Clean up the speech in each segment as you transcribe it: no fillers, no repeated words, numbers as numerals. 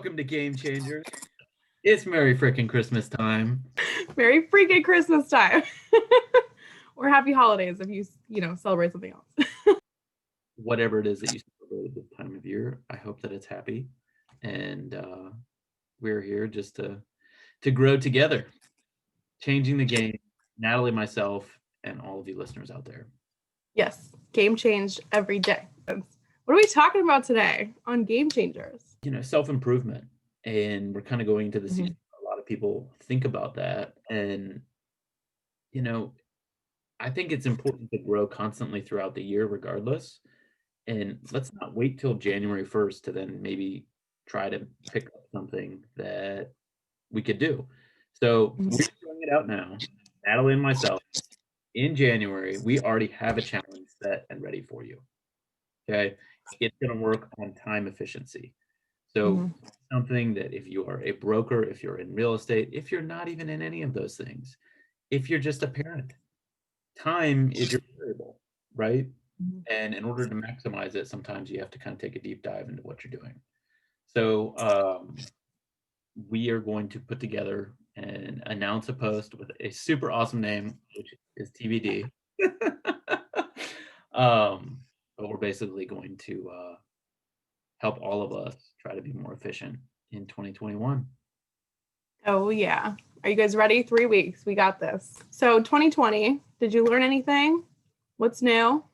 Welcome to Gamechangers. It's Merry frickin' Christmas time. Merry freaking Christmas time. Or happy holidays if you celebrate something else. Whatever it is that you celebrate at this time of year, I hope that it's happy. And we're here just to grow together, changing the game. Natalie, myself, and all of you listeners out there. Yes, game changed every day. What are we talking about today on Gamechangers? Self-improvement. And we're kind of going into the season. A lot of people think about that. And, I think it's important to grow constantly throughout the year, regardless. And let's not wait till January 1st to then maybe try to pick up something that we could do. So we're doing it out now. Natalie and myself, in January, we already have a challenge set and ready for you. Okay. It's going to work on time efficiency. So something that if you are a broker, if you're in real estate, if you're not even in any of those things, if you're just a parent, time is your variable, right? And in order to maximize it, sometimes you have to kind of take a deep dive into what you're doing. So we are going to put together and announce a post with a super awesome name, which is TBD. But we're basically going to help all of us try to be more efficient in 2021. Oh, yeah. Are you guys ready? 3 weeks. We got this. So 2020, did you learn anything? What's new?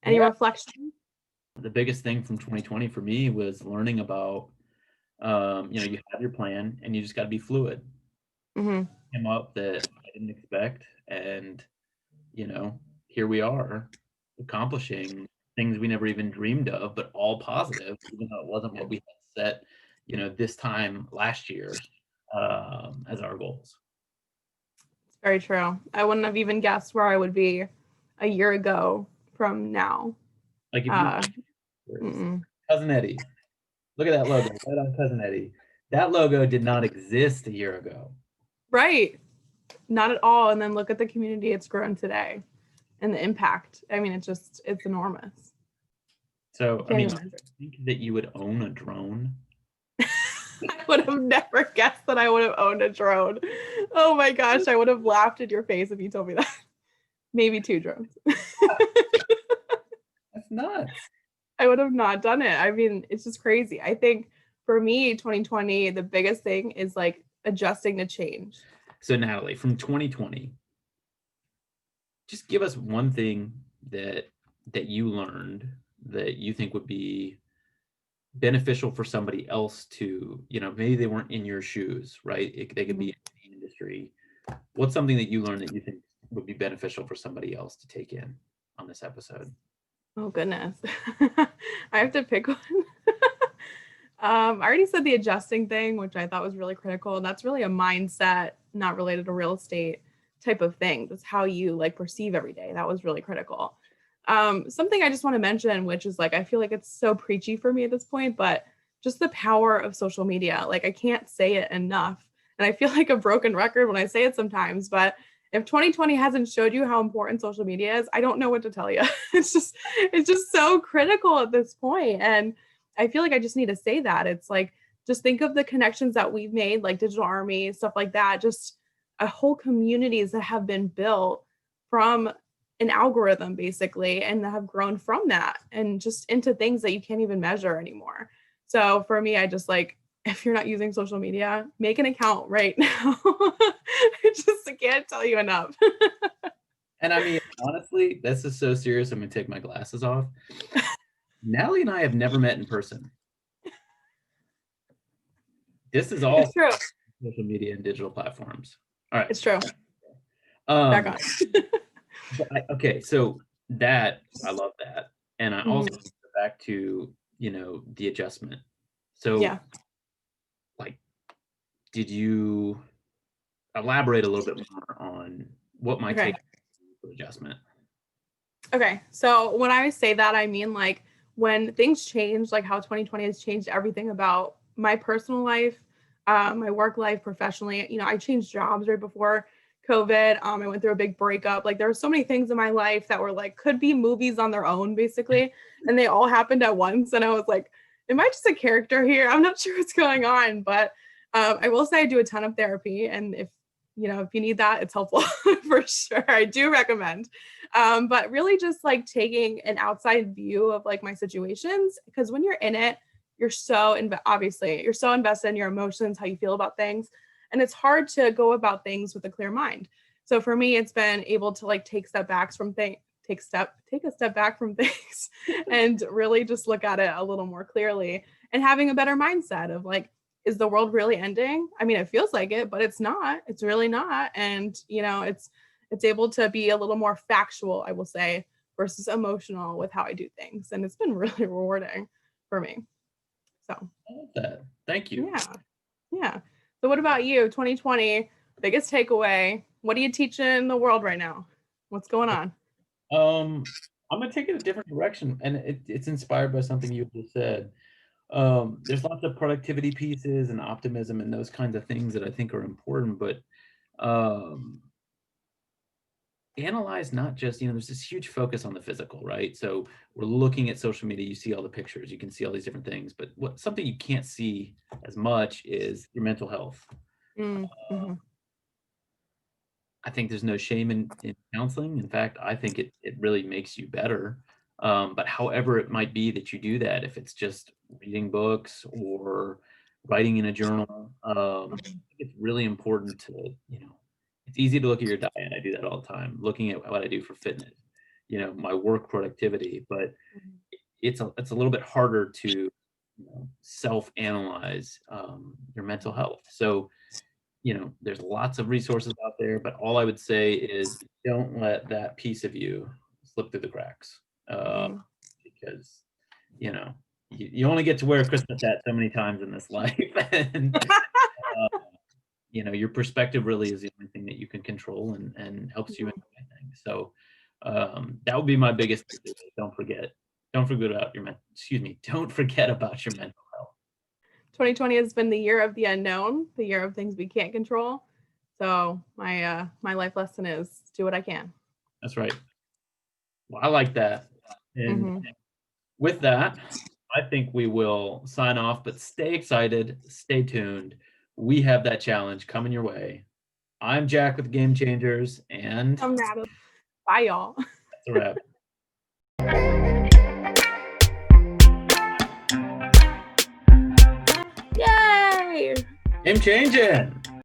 Any reflection? The biggest thing from 2020 for me was learning about, you have your plan and you just got to be fluid. Came up that I didn't expect. And, here we are accomplishing things we never even dreamed of, but all positive, even though it wasn't what we had set, this time last year as our goals. It's very true. I wouldn't have even guessed where I would be a year ago from now. Like if Cousin Eddie, look at that logo right on Cousin Eddie. That logo did not exist a year ago. Right. Not at all. And then look at the community it's grown today and the impact. I mean, it's enormous. So, I think that you would own a drone. I would have never guessed that I would have owned a drone. Oh my gosh, I would have laughed in your face if you told me that. Maybe 2 drones. That's nuts. I would have not done it. I mean, it's just crazy. I think for me, 2020, the biggest thing is like adjusting to change. So Natalie, from 2020, just give us one thing that you learned that you think would be beneficial for somebody else to, maybe they weren't in your shoes, right? They could be in the industry. What's something that you learned that you think would be beneficial for somebody else to take in on this episode? Oh, goodness. I have to pick one. I already said the adjusting thing, which I thought was really critical. That's really a mindset, not related to real estate type of thing. That's how you perceive every day. That was really critical. Something I just want to mention, which is I feel like it's so preachy for me at this point, but just the power of social media. I can't say it enough. And I feel like a broken record when I say it sometimes, but if 2020 hasn't showed you how important social media is, I don't know what to tell you. It's just so critical at this point. And I feel like I just need to say that. It's just think of the connections that we've made, like Digital Army, stuff like that, just a whole communities that have been built from an algorithm basically, and that have grown from that and just into things that you can't even measure anymore. So for me, I just if you're not using social media, make an account right now. I can't tell you enough. And I mean, honestly, this is so serious. I'm going to take my glasses off. Natalie and I have never met in person. This is all true. Social media and digital platforms. All right. It's true. Back on. Okay, so that, I love that. And I also go back to, the adjustment. So, yeah. Did you elaborate a little bit more on what might take for adjustment? Okay, so when I say that, I mean when things change, how 2020 has changed everything about my personal life, my work life, professionally. I changed jobs right before COVID. I went through a big breakup. There were so many things in my life that were could be movies on their own, basically, and they all happened at once. And I was am I just a character here? I'm not sure what's going on, but I will say I do a ton of therapy, and if if you need that, it's helpful for sure. I do recommend. But really just like taking an outside view of like my situations, because when you're in it, you're so obviously you're so invested in your emotions, how you feel about things, and it's hard to go about things with a clear mind. So for me, it's been able to like take step backs from things, take a step back from things and really just look at it a little more clearly, and having a better mindset of like, is the world really ending? I mean, it feels like it, but it's not. It's really not. And it's able to be a little more factual, I will say, versus emotional with how I do things. And it's been really rewarding for me. So I love that. Thank you. yeah. Yeah. So what about you? 2020, biggest takeaway. What are you teaching the world right now? What's going on? I'm gonna take it a different direction, and it's inspired by something you just said. There's lots of productivity pieces and optimism and those kinds of things that I think are important, but um, analyze not just, there's this huge focus on the physical, right? So we're looking at social media, you see all the pictures, you can see all these different things, but something you can't see as much is your mental health. Mm-hmm. I think there's no shame in counseling. In fact, I think it really makes you better. But however it might be that you do that, if it's just reading books or writing in a journal, I think it's really important to, it's easy to look at your diet. I do that all the time, looking at what I do for fitness, my work productivity, but it's a little bit harder to, self-analyze your mental health. So, there's lots of resources out there, but all I would say is don't let that piece of you slip through the cracks, because you only get to wear a Christmas hat so many times in this life, and your perspective really is the only thing that you can control and helps you in things. So that would be my biggest takeaway. Don't forget about don't forget about your mental health. 2020 has been the year of the unknown, the year of things we can't control. So my life lesson is do what I can. That's right. Well, I like that. And with that, I think we will sign off, but stay excited, stay tuned. We have that challenge coming your way. I'm Jack with Gamechangers, and I'm Natalie. Bye, y'all. that's a wrap. Yay! Game changing.